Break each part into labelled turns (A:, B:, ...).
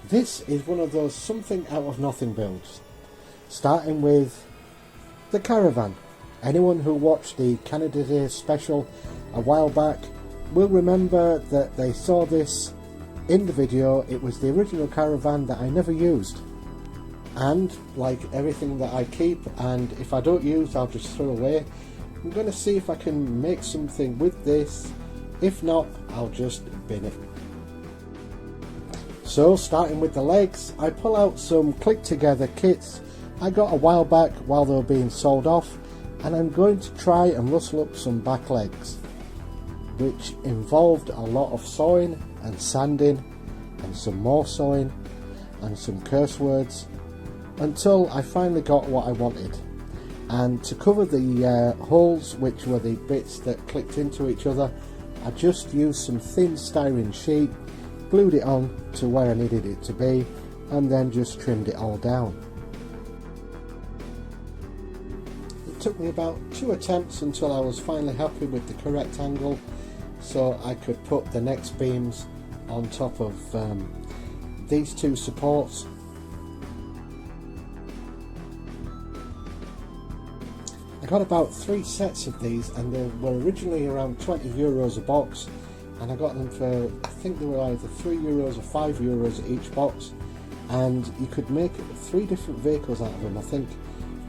A: This is one of those something out of nothing builds, starting with the caravan. Anyone who watched the Canada Day special a while back will remember that they saw this in the video. It was the original caravan that I never used, and like everything that I keep, and if I don't use I'll just throw away, I'm going to see if I can make something with this. If not, I'll just bin it. So starting with the legs, I pull out some click together kits I got a while back while they were being sold off, and I'm going to try and rustle up some back legs, which involved a lot of sawing and sanding and some more sawing and some curse words until I finally got what I wanted. And to cover the holes, which were the bits that clicked into each other, I just used some thin styrene sheet, glued it on to where I needed it to be, and then just trimmed it all down. It took me about 2 attempts until I was finally happy with the correct angle, so I could put the next beams on top of these 2 supports. I got about 3 sets of these, and they were originally around €20 a box, and I got them for, I think they were either €3 or €5 each box, and you could make 3 different vehicles out of them. I think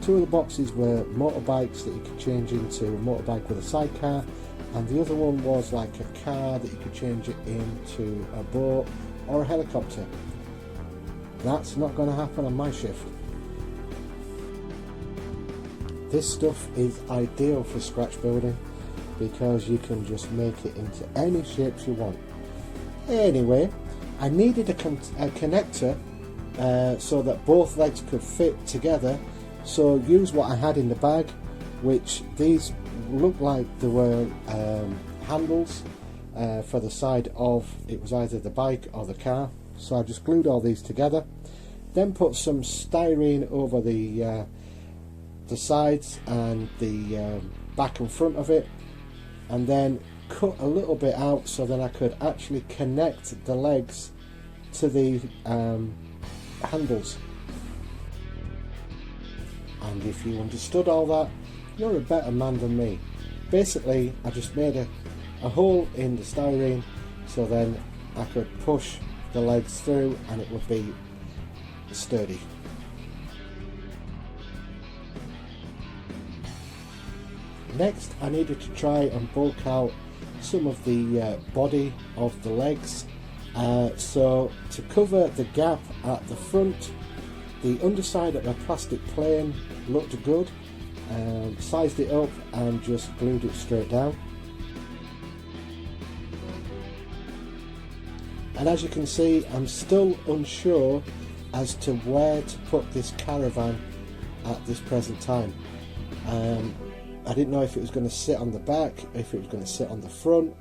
A: 2 of the boxes were motorbikes that you could change into a motorbike with a sidecar, and the other one was like a car that you could change it into a boat or a helicopter. That's not going to happen on my shift. This stuff is ideal for scratch building because you can just make it into any shapes you want. Anyway, I needed a connector so that both legs could fit together, so use what I had in the bag, which these looked like they were handles for the side of, it was either the bike or the car, so I just glued all these together, then put some styrene over the sides and the back and front of it, and then cut a little bit out so that I could actually connect the legs to the handles. And if you understood all that, you're a better man than me. Basically, I just made a hole in the styrene so then I could push the legs through and it would be sturdy. Next, I needed to try and bulk out some of the body of the legs. So to cover the gap at the front, the underside of a plastic plane looked good. Sized it up and just glued it straight down. And as you can see, I'm still unsure as to where to put this caravan at this present time. I didn't know if it was going to sit on the back, if it was going to sit on the front,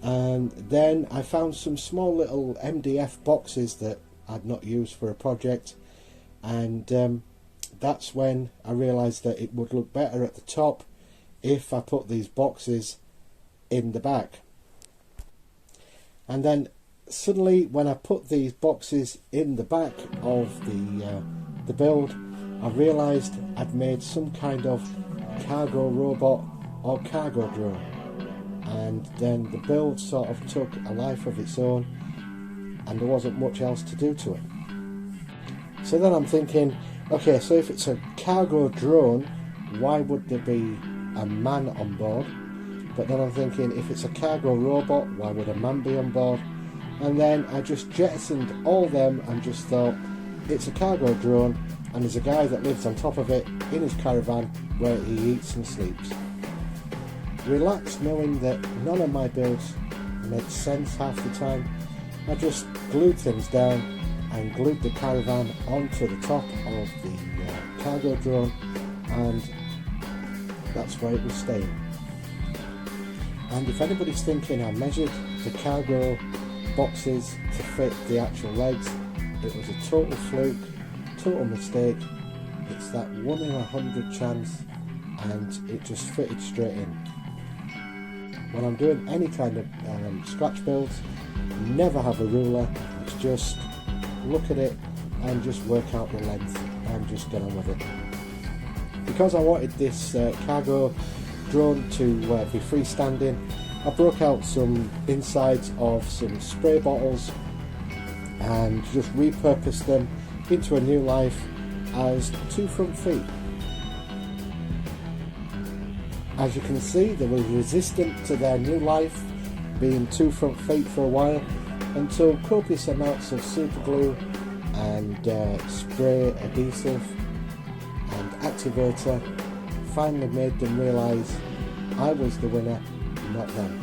A: and then I found some small little MDF boxes that I'd not used for a project, and that's when I realised that it would look better at the top if I put these boxes in the back. And then suddenly when I put these boxes in the back of the build, I realised I'd made some kind of cargo robot or cargo drone, and then the build sort of took a life of its own and there wasn't much else to do to it. So then I'm thinking, okay, so if it's a cargo drone, why would there be a man on board? But then I'm thinking, if it's a cargo robot, why would a man be on board? And then I just jettisoned all them and just thought, it's a cargo drone and there's a guy that lives on top of it in his caravan where he eats and sleeps. Relaxed knowing that none of my builds made sense half the time, I just glued things down and glued the caravan onto the top of the cargo drone, and that's where it was staying. And if anybody's thinking I measured the cargo boxes to fit the actual legs, it was a total fluke, total mistake. It's that 1 in 100 chance, and it just fitted straight in. When I'm doing any kind of scratch builds, never have a ruler. It's just look at it and just work out the length and just get on with it. Because I wanted this cargo drone to be freestanding, I broke out some insides of some spray bottles and just repurposed them into a new life as 2 front feet. As you can see, they were resistant to their new life being 2 front feet for a while, until copious amounts of super glue and spray adhesive and activator finally made them realise I was the winner, not them.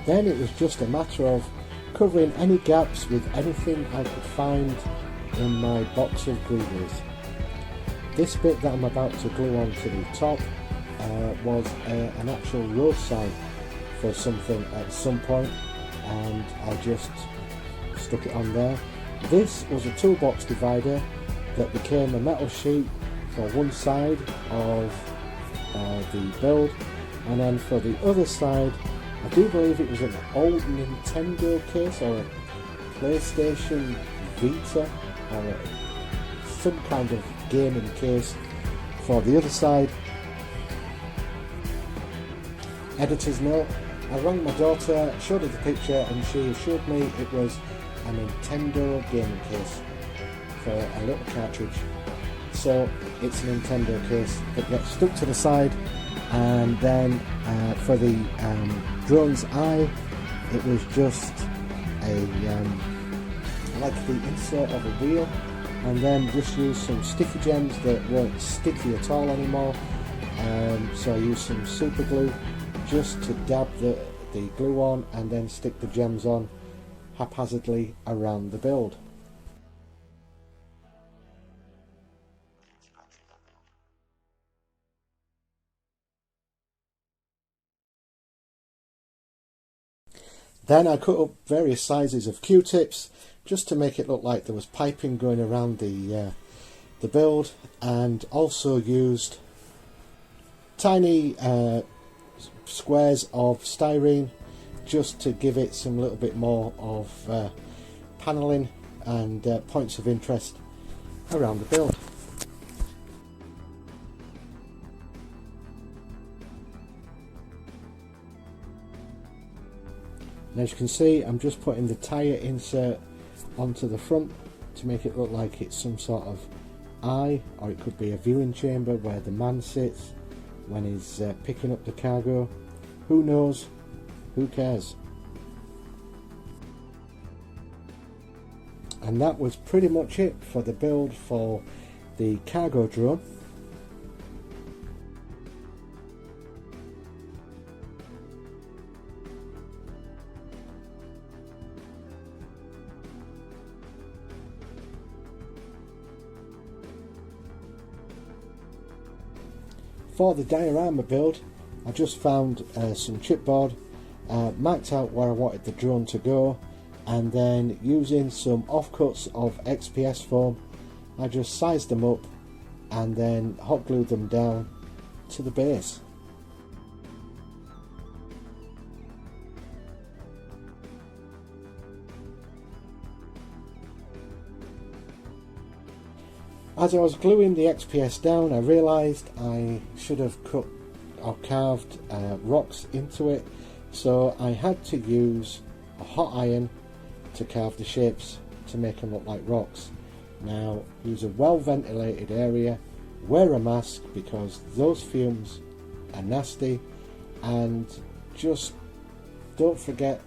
A: Then it was just a matter of covering any gaps with anything I could find in my box of greeblies. This bit that I'm about to glue onto the top was an actual road sign for something at some point, and I just stuck it on there. This was a toolbox divider that became a metal sheet for one side of the build, and then for the other side I do believe it was an old Nintendo case or a PlayStation Vita or some kind of gaming case for the other side. Editor's note: I rang my daughter, showed her the picture, and she assured me it was a Nintendo gaming case for a little cartridge. So it's a Nintendo case that gets stuck to the side, and then for the drone's eye, it was just a like the insert of a wheel, and then just used some sticky gems that weren't sticky at all anymore. So I used some super glue just to dab the glue on and then stick the gems on haphazardly around the build. Then I cut up various sizes of Q-tips just to make it look like there was piping going around the build, and also used tiny squares of styrene just to give it some little bit more of panelling and points of interest around the build. And as you can see, I'm just putting the tyre insert onto the front to make it look like it's some sort of eye, or it could be a viewing chamber where the man sits when he's picking up the cargo. Who knows? Who cares? And that was pretty much it for the build for the cargo drone. For the diorama build, I just found some chipboard, marked out where I wanted the drone to go, and then using some offcuts of XPS foam, I just sized them up and then hot glued them down to the base. As I was gluing the XPS down, I realised I should have cut or carved rocks into it, so I had to use a hot iron to carve the shapes to make them look like rocks. Now, use a well ventilated area, wear a mask because those fumes are nasty, and just don't forget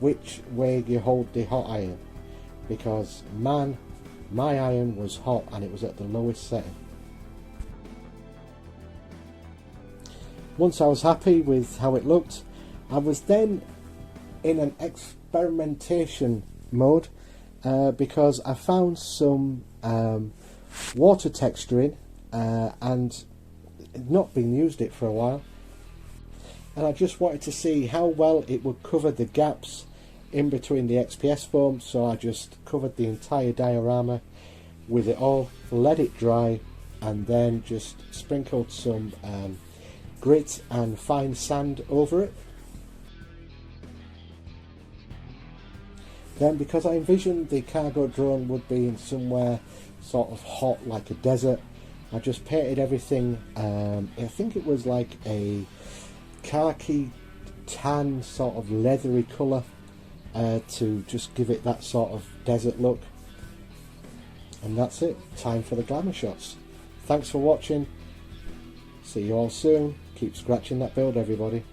A: which way you hold the hot iron, because man, my iron was hot and it was at the lowest setting. Once I was happy with how it looked, I was then in an experimentation mode because I found some water texturing and not been used it for a while, and I just wanted to see how well it would cover the gaps in between the XPS foam, so I just covered the entire diorama with it all, let it dry, and then just sprinkled some grit and fine sand over it. Then, because I envisioned the cargo drone would be in somewhere sort of hot like a desert, I just painted everything, I think it was like a khaki tan sort of leathery colour, to just give it that sort of desert look. And that's it, time for the glamour shots. Thanks for watching, see you all soon, keep scratching that build everybody.